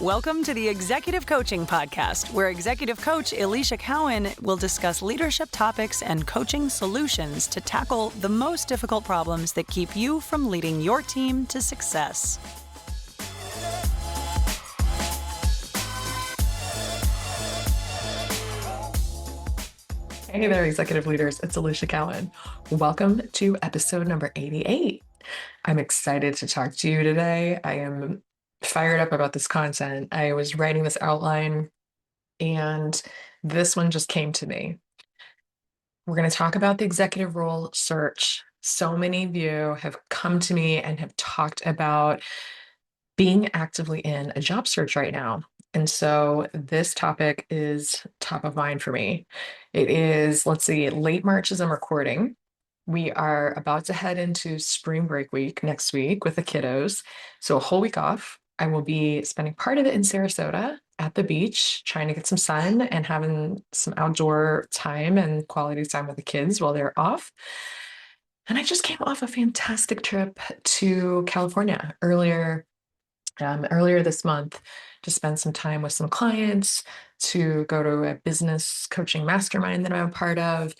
Welcome to the Executive Coaching Podcast, where executive coach Alicia Cowan will discuss leadership topics and coaching solutions to tackle the most difficult problems that keep you from leading your team to success. Hey there, executive leaders. It's Alicia Cowan. Welcome to episode number 88. I'm excited to talk to you today. I am fired up about this content. I was writing this outline and this one just came to me. We're going to talk about the executive role search. So many of you have come to me and have talked about being actively in a job search right now. And so this topic is top of mind for me. It is, late March as I'm recording. We are about to head into spring break week next week with the kiddos. So a whole week off. I will be spending part of it in Sarasota at the beach, trying to get some sun and having some outdoor time and quality time with the kids while they're off. And I just came off a fantastic trip to California earlier this month to spend some time with some clients, to go to a business coaching mastermind that I'm a part of,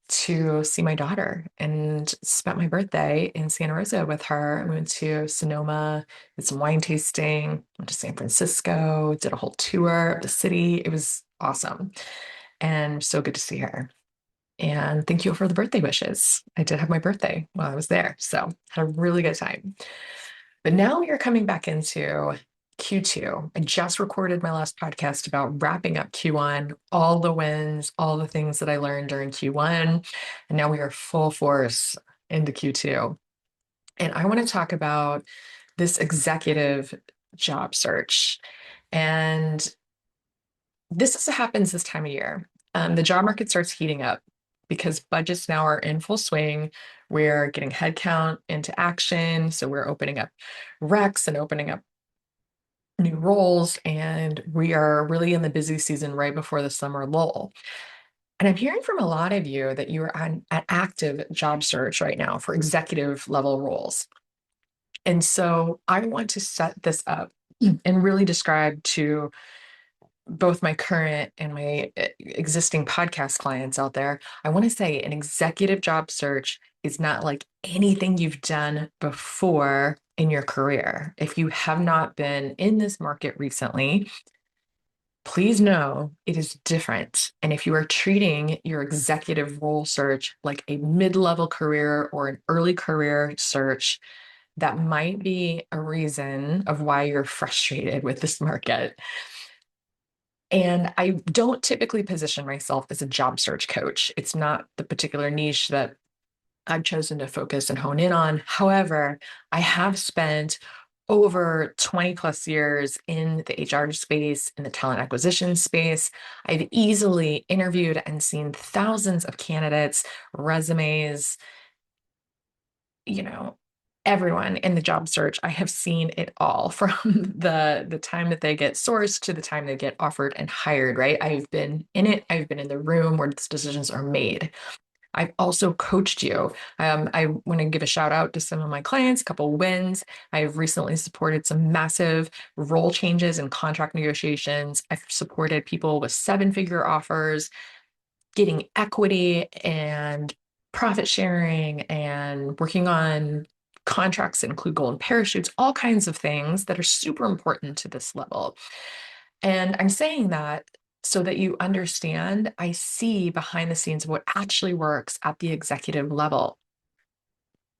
to see my daughter, and spent my birthday in Santa Rosa with her. I went to Sonoma, did some wine tasting, went to San Francisco, did a whole tour of the city. It was awesome and so good to see her. And thank you for the birthday wishes. I did have my birthday while I was there, so had a really good time. But now we are coming back into Q2. I just recorded my last podcast about wrapping up Q1, all the wins, all the things that I learned during Q1. And now we are full force into Q2. And I want to talk about this executive job search. And this happens this time of year. The job market starts heating up because budgets now are in full swing. We're getting headcount into action. So we're opening up recs and opening up new roles. And we are really in the busy season right before the summer lull. And I'm hearing from a lot of you that you are on an active job search right now for executive level roles. And so I want to set this up and really describe to both my current and my existing podcast clients out there, I want to say an executive job search is not like anything you've done before in your career. If you have not been in this market recently, please know it is different. And if you are treating your executive role search like a mid-level career or an early career search, that might be a reason of why you're frustrated with this market. And I don't typically position myself as a job search coach. It's not the particular niche that I've chosen to focus and hone in on. However, I have spent over 20 plus years in the HR space, in the talent acquisition space. I've easily interviewed and seen thousands of candidates, resumes, everyone in the job search. I have seen it all from the time that they get sourced to the time they get offered and hired, right? I've been in it. I've been in the room where these decisions are made. I've also coached you. I want to give a shout out to some of my clients, a couple wins. I've recently supported some massive role changes and contract negotiations. I've supported people with 7-figure offers, getting equity and profit sharing, and working on contracts that include golden parachutes, all kinds of things that are super important to this level. And I'm saying that so that you understand, I see behind the scenes what actually works at the executive level.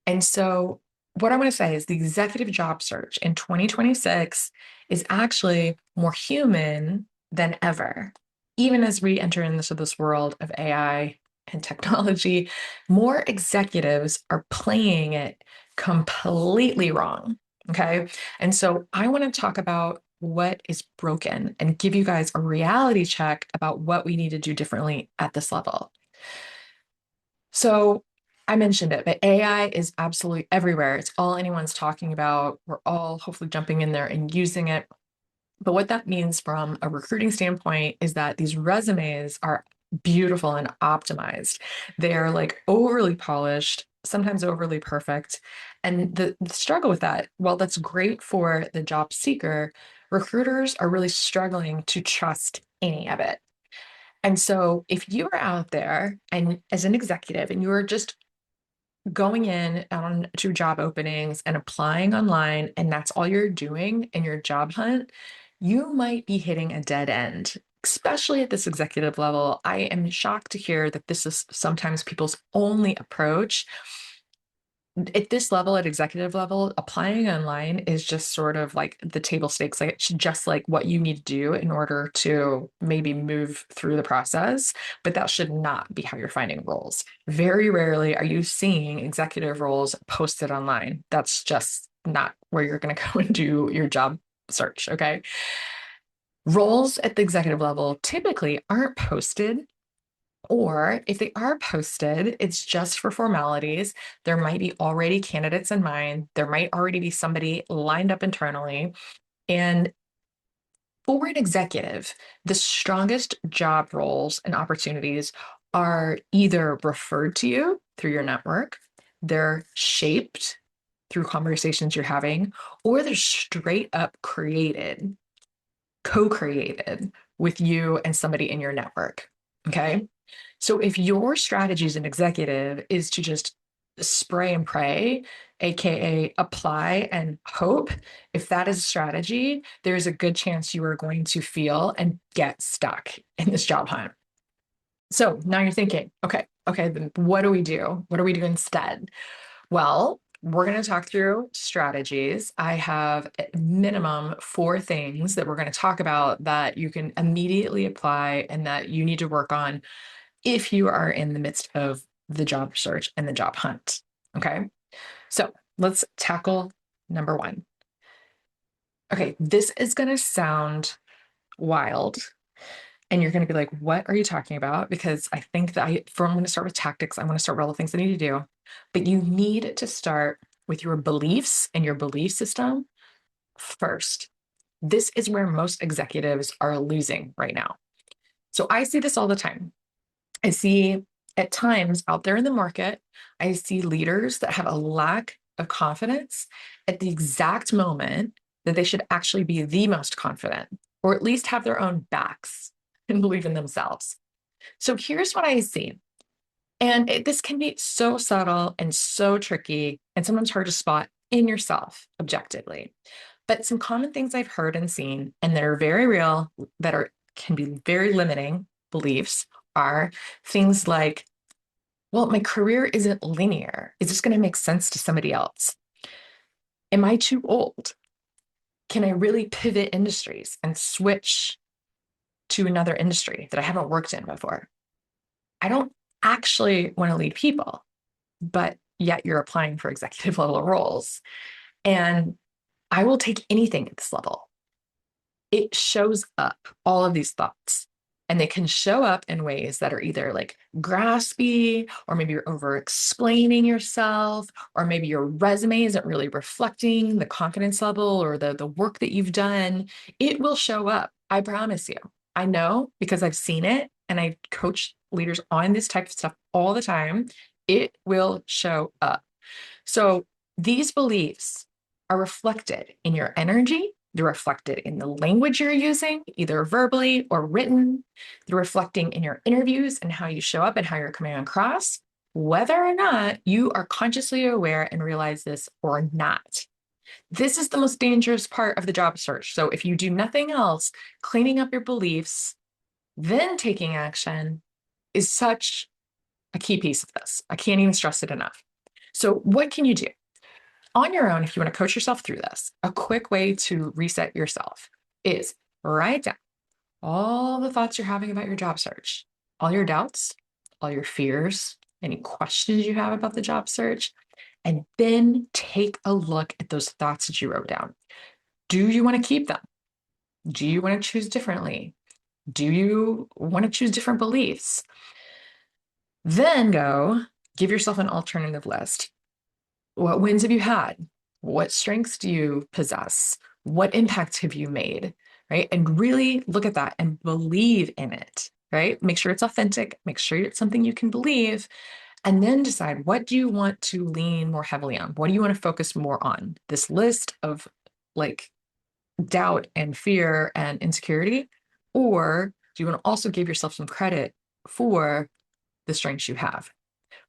And so what I want to say is the executive job search in 2026 is actually more human than ever. Even as we enter into this world of AI and technology, more executives are playing it completely wrong. Okay. And so I want to talk about what is broken and give you guys a reality check about what we need to do differently at this level. So I mentioned it, but AI is absolutely everywhere. It's all anyone's talking about. We're all hopefully jumping in there and using it. But what that means from a recruiting standpoint is that these resumes are beautiful and optimized. They're like overly polished, sometimes overly perfect. And the struggle with that, well, that's great for the job seeker. recruiters are really struggling to trust any of it. And so if you are out there and as an executive and you are just going in on to job openings and applying online, and that's all you're doing in your job hunt, you might be hitting a dead end. Especially at this executive level, I am shocked to hear that this is sometimes people's only approach. At this level, at executive level, applying online is just sort of like the table stakes. Like it's just like what you need to do in order to maybe move through the process, but that should not be how you're finding roles. Very rarely are you seeing executive roles posted online. That's just not where you're going to go and do your job search. Okay. Roles at the executive level typically aren't posted, or if they are posted, it's just for formalities. There might be already candidates in mind. There might already be somebody lined up internally. And for an executive, the strongest job roles and opportunities are either referred to you through your network, they're shaped through conversations you're having, or they're straight up created, co-created with you and somebody in your network. Okay. So if your strategy as an executive is to just spray and pray, AKA apply and hope, if that is a strategy, there's a good chance you are going to feel and get stuck in this job hunt. So now you're thinking, okay, then what do we do? What do we do instead? Well, we're going to talk through strategies. I have at minimum 4 things that we're going to talk about that you can immediately apply and that you need to work on if you are in the midst of the job search and the job hunt. Okay. So let's tackle number 1. Okay. This is going to sound wild. And you're going to be like, what are you talking about? Because I think that I'm going to start with tactics. I'm going to start with all the things I need to do. But you need to start with your beliefs and your belief system first. This is where most executives are losing right now. So I see this all the time. I see at times out there in the market, I see leaders that have a lack of confidence at the exact moment that they should actually be the most confident, or at least have their own backs and believe in themselves. So here's what I see. And this can be so subtle and so tricky and sometimes hard to spot in yourself objectively. But some common things I've heard and seen, and that are very real, can be very limiting beliefs, are things like, well, my career isn't linear. Is this going to make sense to somebody else? Am I too old? Can I really pivot industries and switch to another industry that I haven't worked in before? I don't actually want to lead people, but yet you're applying for executive level roles. And I will take anything at this level. It shows up, all of these thoughts. And they can show up in ways that are either like graspy, or maybe you're over explaining yourself, or maybe your resume isn't really reflecting the confidence level or the work that you've done. It will show up. I promise you. I know because I've seen it and I coach leaders on this type of stuff all the time. It will show up. So these beliefs are reflected in your energy. They're reflected in the language you're using, either verbally or written. They're reflecting in your interviews and how you show up and how you're coming across, whether or not you are consciously aware and realize this or not. This is the most dangerous part of the job search. So if you do nothing else, cleaning up your beliefs, then taking action is such a key piece of this. I can't even stress it enough. So what can you do? On your own, if you want to coach yourself through this, a quick way to reset yourself is write down all the thoughts you're having about your job search, all your doubts, all your fears, any questions you have about the job search, and then take a look at those thoughts that you wrote down. Do you want to keep them? Do you want to choose differently? Do you want to choose different beliefs? Then go give yourself an alternative list. What wins have you had? What strengths do you possess? What impact have you made? Right? And really look at that and believe in it, right? Make sure it's authentic, make sure it's something you can believe, and then decide, what do you want to lean more heavily on? What do you want to focus more on? This list of like doubt and fear and insecurity? Or do you want to also give yourself some credit for the strengths you have?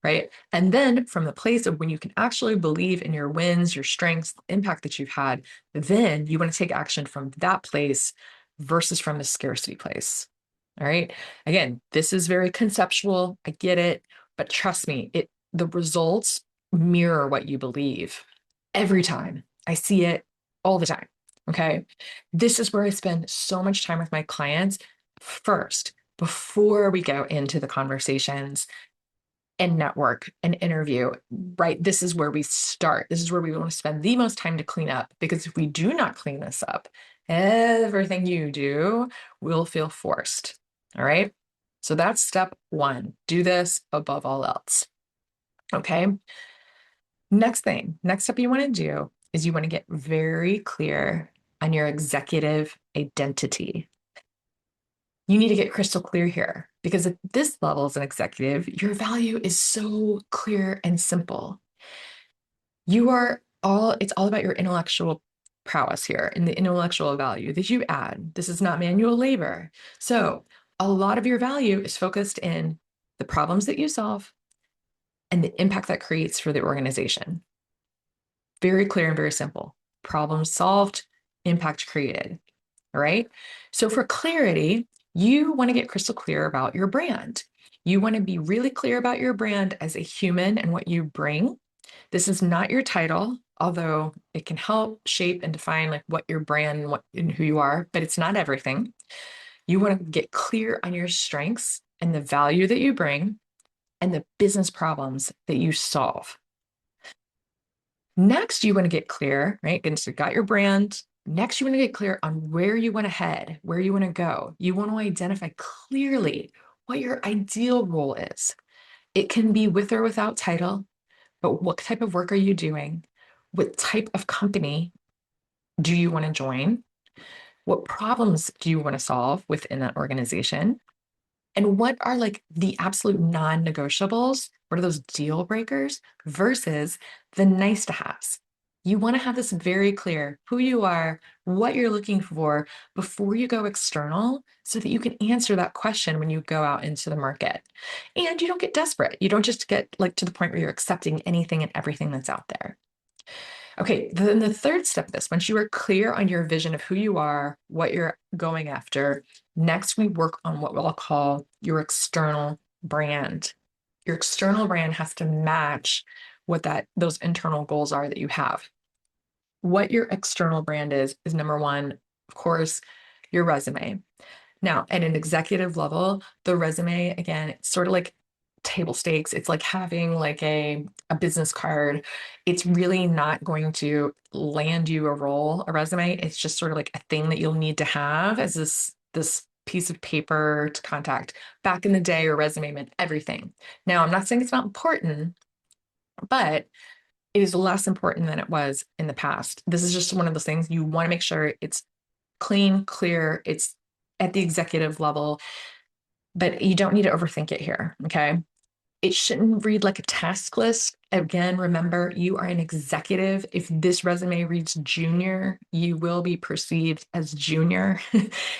Right. And then from the place of when you can actually believe in your wins, your strengths, the impact that you've had, then you want to take action from that place versus from the scarcity place. All right. Again, this is very conceptual. I get it, but trust me, the results mirror what you believe every time. I see it all the time. Okay. This is where I spend so much time with my clients first, before we go into the conversations and network and interview, right? This is where we start. This is where we want to spend the most time to clean up, because if we do not clean this up, everything you do will feel forced. All right. So that's step one. Do this above all else. Okay. Next step you want to do is you want to get very clear on your executive identity. You need to get crystal clear here, because at this level as an executive, your value is so clear and simple. It's all about your intellectual prowess here and the intellectual value that you add. This is not manual labor. So a lot of your value is focused in the problems that you solve and the impact that creates for the organization. Very clear and very simple. Problem solved, impact created. All right. So for clarity, you want to get crystal clear about your brand. You want to be really clear about your brand as a human and what you bring. This is not your title, although it can help shape and define like what your brand and who you are, but it's not everything. You want to get clear on your strengths and the value that you bring and the business problems that you solve. Next, you want to get clear, right? And so you got your brand. Next, you want to get clear on where you want to head, where you want to go. You want to identify clearly what your ideal role is. It can be with or without title, but what type of work are you doing? What type of company do you want to join? What problems do you want to solve within that organization? And what are like the absolute non-negotiables? What are those deal breakers versus the nice to haves? You want to have this very clear who you are, what you're looking for before you go external, so that you can answer that question when you go out into the market. And you don't get desperate. You don't just get like to the point where you're accepting anything and everything that's out there. Okay, then the third step of this, once you are clear on your vision of who you are, what you're going after, next we work on what we'll call your external brand. Your external brand has to match what those internal goals are that you have. What your external brand is number one, of course, your resume. Now, at an executive level, the resume, again, it's sort of like table stakes. It's like having like a business card. It's really not going to land you a role, a resume. It's just sort of like a thing that you'll need to have as this piece of paper to contact. Back in the day, your resume meant everything. Now, I'm not saying it's not important, but it is less important than it was in the past. This is just one of those things you want to make sure it's clean, clear, it's at the executive level, but you don't need to overthink it here. Okay. It shouldn't read like a task list. Again, remember, you are an executive. If this resume reads junior, you will be perceived as junior.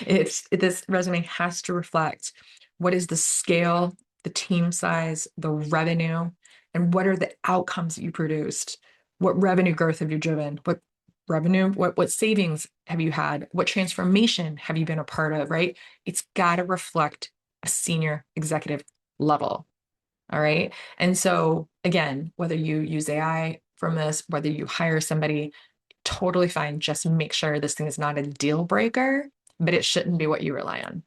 This resume has to reflect what is the scale, the team size, the revenue, and what are the outcomes that you produced? What revenue growth have you driven? What savings have you had? What transformation have you been a part of, right? It's got to reflect a senior executive level. All right. And so again, whether you use AI from this, whether you hire somebody, totally fine. Just make sure this thing is not a deal breaker, but it shouldn't be what you rely on.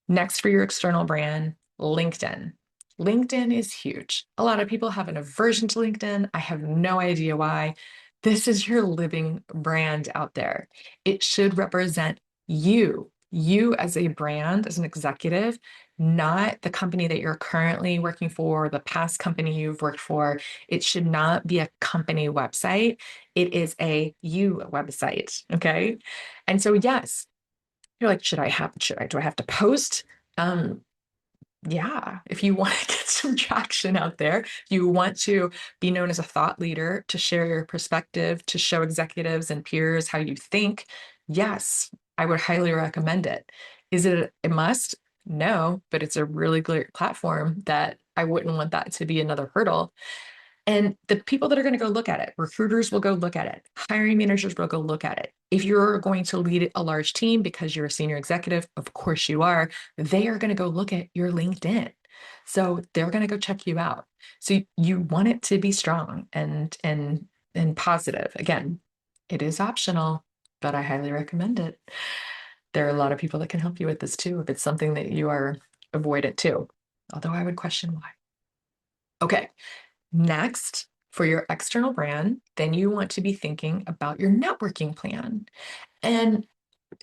Next, for your external brand, LinkedIn. LinkedIn is huge. A lot of people have an aversion to LinkedIn. I have no idea why. This is your living brand out there. It should represent you as a brand, as an executive, not the company that you're currently working for, the past company you've worked for. It should not be a company website. It is a you website. Okay. And so, yes, you're like, do I have to post? Yeah, if you want to get some traction out there, if you want to be known as a thought leader, to share your perspective, to show executives and peers how you think, yes, I would highly recommend it. Is it a must? No, but it's a really great platform that I wouldn't want that to be another hurdle. And the people that are going to go look at it, recruiters will go look at it, hiring managers will go look at it. If you're going to lead a large team because you're a senior executive, of course you are, they are going to go look at your LinkedIn. So they're going to go check you out. So you want it to be strong and positive. Again, it is optional, but I highly recommend it. There are a lot of people that can help you with this too, if it's something that you are avoidant to, although I would question why. Okay. Next, for your external brand, then you want to be thinking about your networking plan. And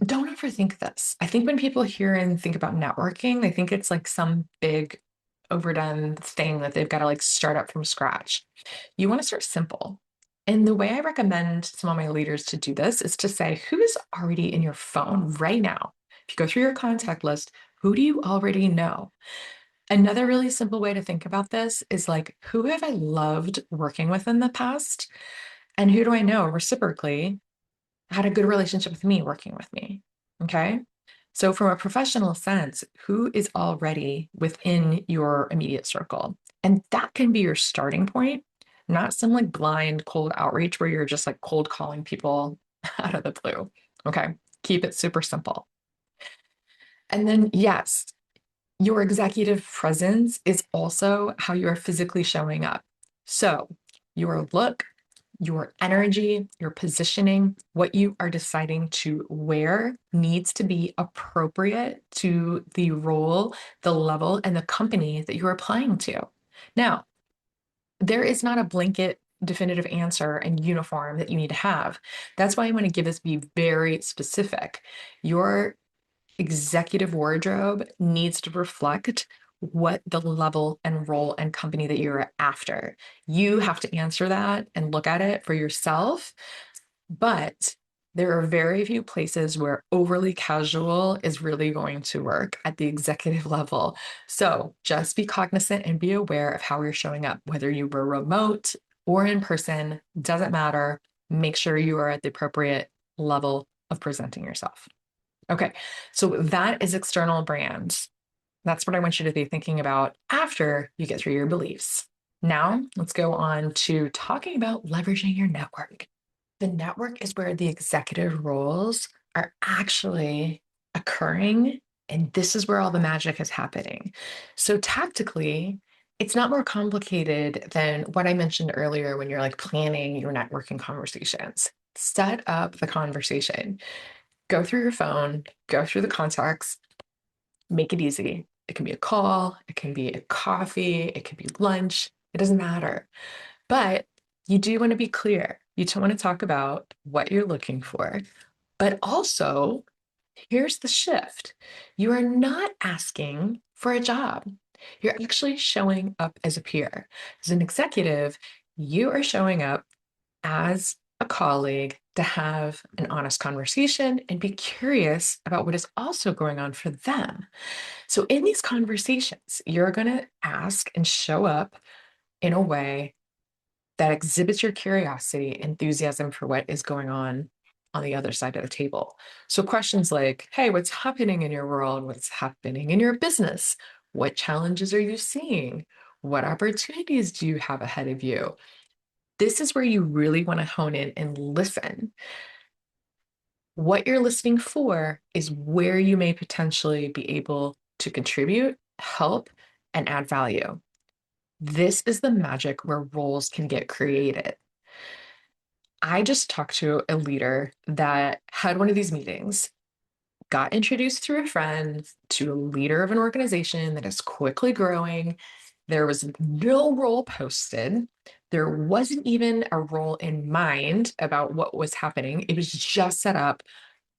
don't overthink this. I think when people hear and think about networking, they think it's like some big overdone thing that they've got to like start up from scratch. You want to start simple. And the way I recommend some of my leaders to do this is to say, who is already in your phone right now? If you go through your contact list, who do you already know? Another really simple way to think about this is like, who have I loved working with in the past? And who do I know reciprocally had a good relationship with me working with me? Okay. So, from a professional sense, who is already within your immediate circle? And that can be your starting point, not some like blind cold outreach where you're just like cold calling people out of the blue. Okay. Keep it super simple. And then, yes, your executive presence is also how you are physically showing up. So, your look, your energy, your positioning, what you are deciding to wear needs to be appropriate to the role, the level, and the company that you're applying to. Now, there is not a blanket definitive answer and uniform that you need to have. That's why I want to give this be very specific. Your executive wardrobe needs to reflect what the level and role and company that you're after. You have to answer that and look at it for yourself. But there are very few places where overly casual is really going to work at the executive level. So just be cognizant and be aware of how you're showing up, whether you were remote or in person, doesn't matter. Make sure you are at the appropriate level of presenting yourself. Okay, so that is external brand. That's what I want you to be thinking about after you get through your beliefs. Now, let's go on to talking about leveraging your network. The network is where the executive roles are actually occurring, and this is where all the magic is happening. So, tactically, it's not more complicated than what I mentioned earlier when you're like planning your networking conversations. Set up the conversation. Go through your phone, go through the contacts, make it easy. It can be a call, it can be a coffee, it can be lunch, it doesn't matter. But you do want to be clear. You do want to talk about what you're looking for. But also, here's the shift. You are not asking for a job. You're actually showing up as a peer. As an executive, you are showing up as a colleague to have an honest conversation and be curious about what is also going on for them. So, in these conversations, you're going to ask and show up in a way that exhibits your curiosity, enthusiasm for what is going on the other side of the table. So, questions like, hey, what's happening in your world? What's happening in your business? What challenges are you seeing? What opportunities do you have ahead of you? This is where you really want to hone in and listen. What you're listening for is where you may potentially be able to contribute, help, and add value. This is the magic where roles can get created. I just talked to a leader that had one of these meetings, got introduced through a friend to a leader of an organization that is quickly growing. There was no role posted. There wasn't even a role in mind about what was happening. It was just set up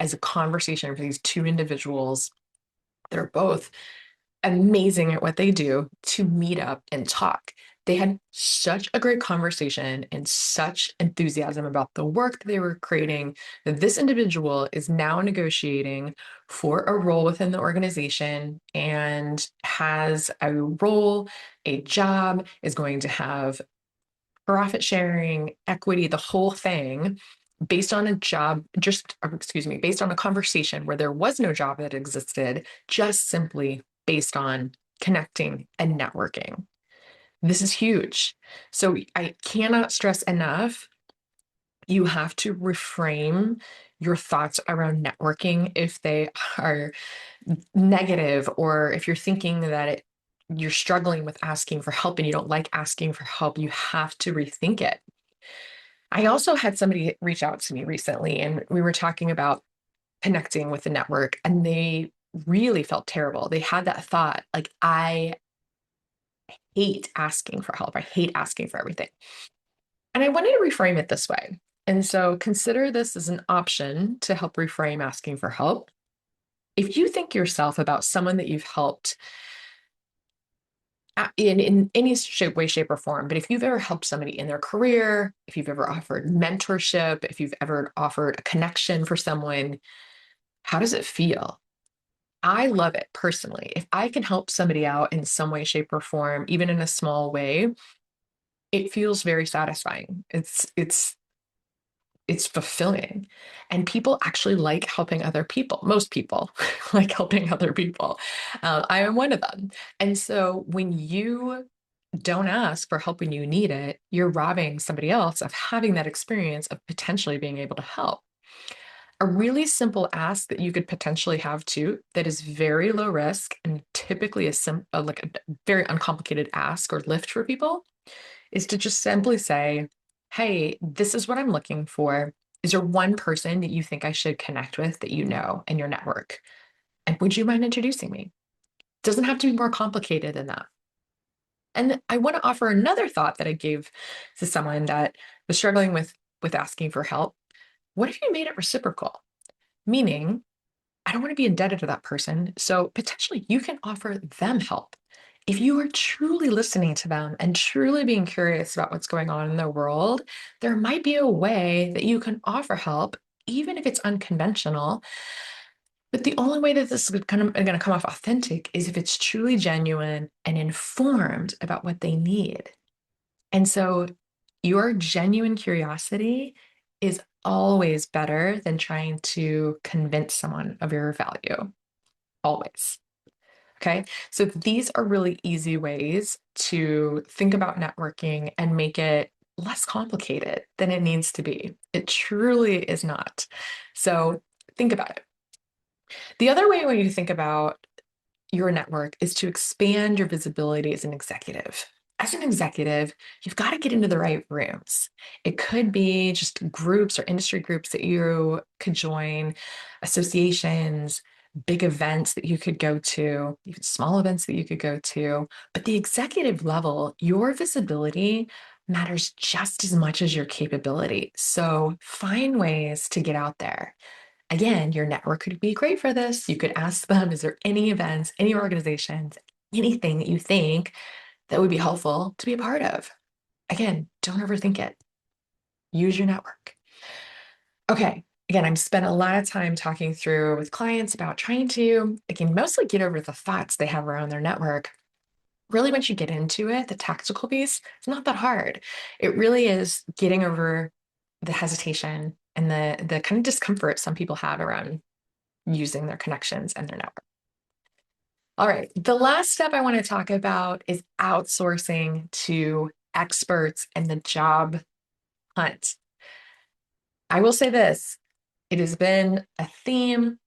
as a conversation for these two individuals that are both amazing at what they do to meet up and talk. They had such a great conversation and such enthusiasm about the work that they were creating that this individual is now negotiating for a role within the organization and has a role, a job, is going to have profit sharing, equity, the whole thing based on a job, based on a conversation where there was no job that existed, just simply based on connecting and networking. This is huge. So I cannot stress enough, you have to reframe your thoughts around networking if they are negative, or if you're thinking that you're struggling with asking for help and you don't like asking for help, you have to rethink it. I also had somebody reach out to me recently, and we were talking about connecting with the network, and they really felt terrible. They had that thought, like, I hate asking for help. I hate asking for everything. And I wanted to reframe it this way. And so consider this as an option to help reframe asking for help. If you think yourself about someone that you've helped in any shape, way, shape, or form, but if you've ever helped somebody in their career, if you've ever offered mentorship, if you've ever offered a connection for someone, how does it feel? I love it personally. If I can help somebody out in some way, shape, or form, even in a small way, it feels very satisfying. It's fulfilling. And people actually like helping other people. Most people like helping other people. I am one of them. And so when you don't ask for help when you need it, you're robbing somebody else of having that experience of potentially being able to help. A really simple ask that you could potentially have too, that is very low risk and typically like a very uncomplicated ask or lift for people, is to just simply say, hey, this is what I'm looking for. Is there one person that you think I should connect with that you know in your network? And would you mind introducing me? Doesn't have to be more complicated than that. And I want to offer another thought that I gave to someone that was struggling with asking for help. What if you made it reciprocal? Meaning, I don't want to be indebted to that person. So potentially you can offer them help. If you are truly listening to them and truly being curious about what's going on in their world, there might be a way that you can offer help, even if it's unconventional. But the only way that this is going to come off authentic is if it's truly genuine and informed about what they need. And so your genuine curiosity is always better than trying to convince someone of your value. Always. Okay. So these are really easy ways to think about networking and make it less complicated than it needs to be. It truly is not. So think about it. The other way I want you to think about your network is to expand your visibility as an executive. As an executive, you've got to get into the right rooms. It could be just groups or industry groups that you could join, associations, big events that you could go to, even small events that you could go to. But the executive level, your visibility matters just as much as your capability. So find ways to get out there. Again, your network could be great for this. You could ask them, is there any events, any organizations, anything that you think that would be helpful to be a part of? Again, don't overthink it. Use your network. Okay. Again, I've spent a lot of time talking through with clients about trying to, again, mostly get over the thoughts they have around their network. Really, once you get into it, the tactical piece, it's not that hard. It really is getting over the hesitation and the kind of discomfort some people have around using their connections and their network. All right. The last step I want to talk about is outsourcing to experts in the job hunt. I will say this, it has been a theme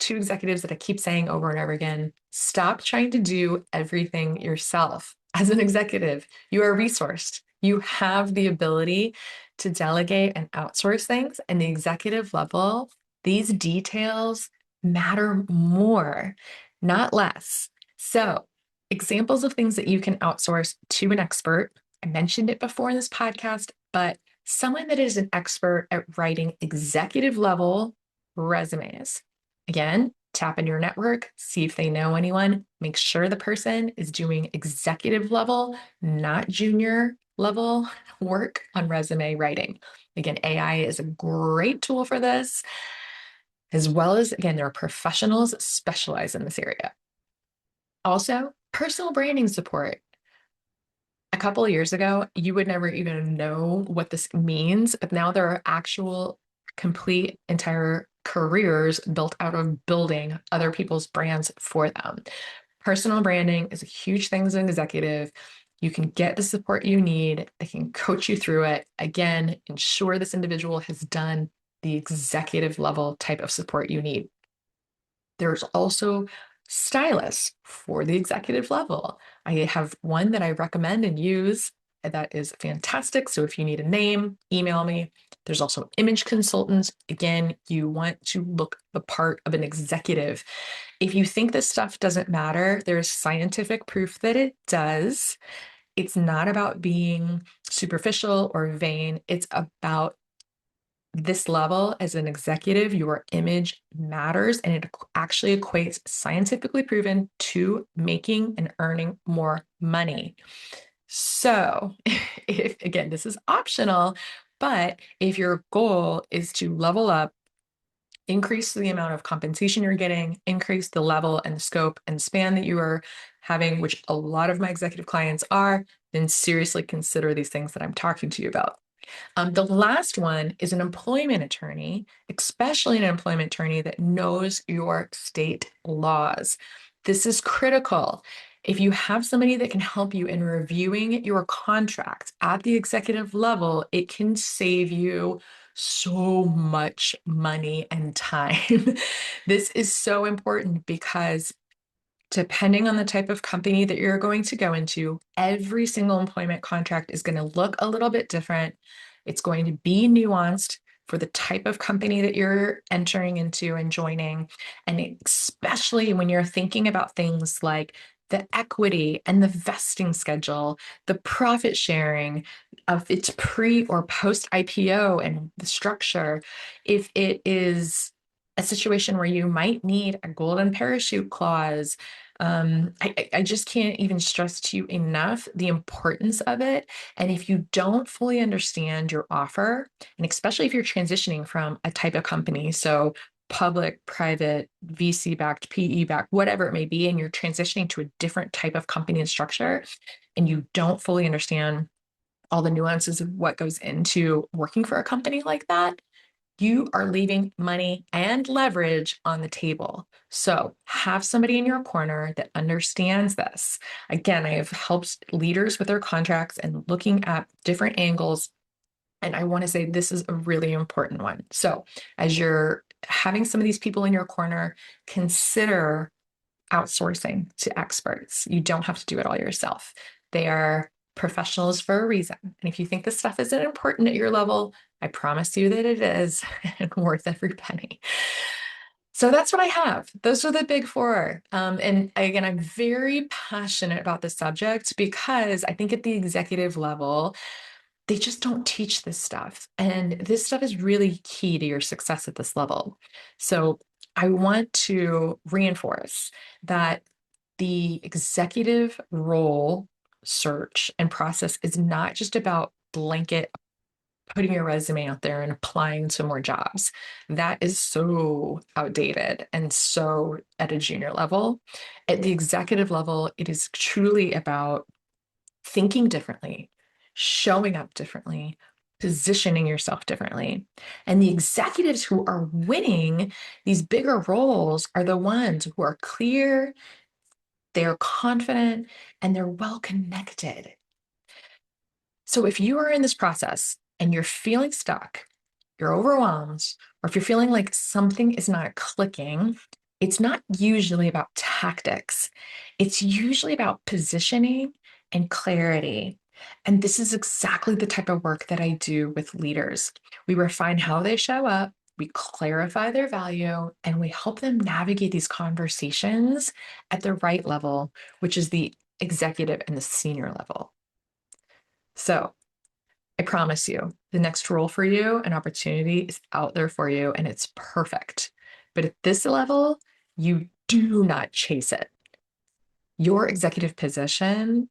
to executives that I keep saying over and over again. Stop trying to do everything yourself. As an executive, you are resourced. You have the ability to delegate and outsource things. And the executive level, these details matter more, not less. So, examples of things that you can outsource to an expert. I mentioned it before in this podcast, but someone that is an expert at writing executive level resumes. Again, tap into your network, see if they know anyone. Make sure the person is doing executive level, not junior level work on resume writing. Again, AI is a great tool for this, as well as, again, there are professionals that specialize in this area. Also, Personal branding support. A couple of years ago, you would never even know what this means, but now there are actual complete entire careers built out of building other people's brands for them. Personal branding is a huge thing as an executive. You can get the support you need. They can coach you through it. Again, ensure this individual has done the executive level type of support you need. There's also stylists for the executive level. I have one that I recommend and use that is fantastic. So if you need a name, email me. There's also image consultants. Again, you want to look the part of an executive. If you think this stuff doesn't matter, there's scientific proof that it does. It's not about being superficial or vain. It's about this level as an executive, your image matters, and it actually equates scientifically proven to making and earning more money. So, if again, this is optional, but if your goal is to level up, increase the amount of compensation you're getting, increase the level and scope and span that you are having, which a lot of my executive clients are, then seriously consider these things that I'm talking to you about. The last one is an employment attorney, especially an employment attorney that knows your state laws. This is critical. If you have somebody that can help you in reviewing your contract at the executive level, it can save you so much money and time. This is so important because depending on the type of company that you're going to go into, every single employment contract is going to look a little bit different. It's going to be nuanced for the type of company that you're entering into and joining. And especially when you're thinking about things like the equity and the vesting schedule, the profit sharing of its pre or post IPO and the structure, if it is a situation where you might need a golden parachute clause. I just can't even stress to you enough the importance of it. And if you don't fully understand your offer, and especially if you're transitioning from a type of company, so public, private, VC backed, PE backed, whatever it may be, and you're transitioning to a different type of company and structure, and you don't fully understand all the nuances of what goes into working for a company like that, you are leaving money and leverage on the table. So have somebody in your corner that understands this. Again, I have helped leaders with their contracts and looking at different angles. And I want to say this is a really important one. So as you're having some of these people in your corner, consider outsourcing to experts. You don't have to do it all yourself. They are professionals for a reason. And if you think this stuff isn't important at your level, I promise you that it is and worth every penny. So that's what I have. Those are the big four. And again, I'm very passionate about this subject because I think at the executive level, they just don't teach this stuff. And this stuff is really key to your success at this level. So I want to reinforce that the executive role search and process is not just about blanket putting your resume out there and applying to more jobs. That is so outdated and so at a junior level. At the executive level, it is truly about thinking differently, showing up differently, positioning yourself differently. And the executives who are winning these bigger roles are the ones who are clear, they're confident, and they're well connected. So if you are in this process and you're feeling stuck, you're overwhelmed, or if you're feeling like something is not clicking, it's not usually about tactics. It's usually about positioning and clarity. And this is exactly the type of work that I do with leaders. We refine how they show up, we clarify their value, and we help them navigate these conversations at the right level, which is the executive and the senior level. So I promise you, the next role for you, an opportunity is out there for you, and it's perfect. But at this level, you do not chase it. Your executive position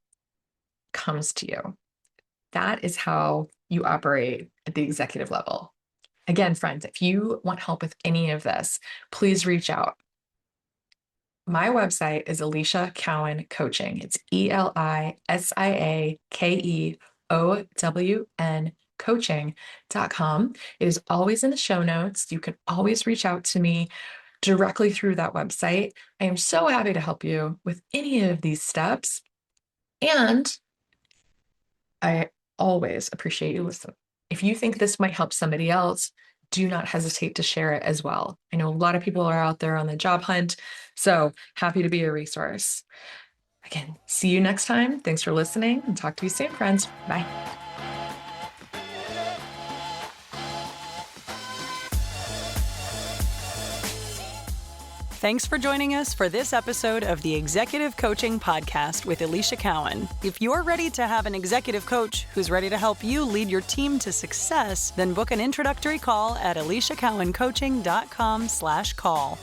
comes to you. That is how you operate at the executive level. Again, friends, if you want help with any of this, please reach out. My website is Alicia Cowan Coaching. It's ELISIAKEOWN coaching.com. It is always in the show notes. You can always reach out to me directly through that website. I am so happy to help you with any of these steps. And I always appreciate you listening. If you think this might help somebody else, do not hesitate to share it as well. I know a lot of people are out there on the job hunt, so happy to be a resource. Again, see you next time. Thanks for listening and talk to you soon, friends. Bye. Thanks for joining us for this episode of the Executive Coaching Podcast with Alicia Cowan. If you're ready to have an executive coach who's ready to help you lead your team to success, then book an introductory call at aliciacowancoaching.com/call.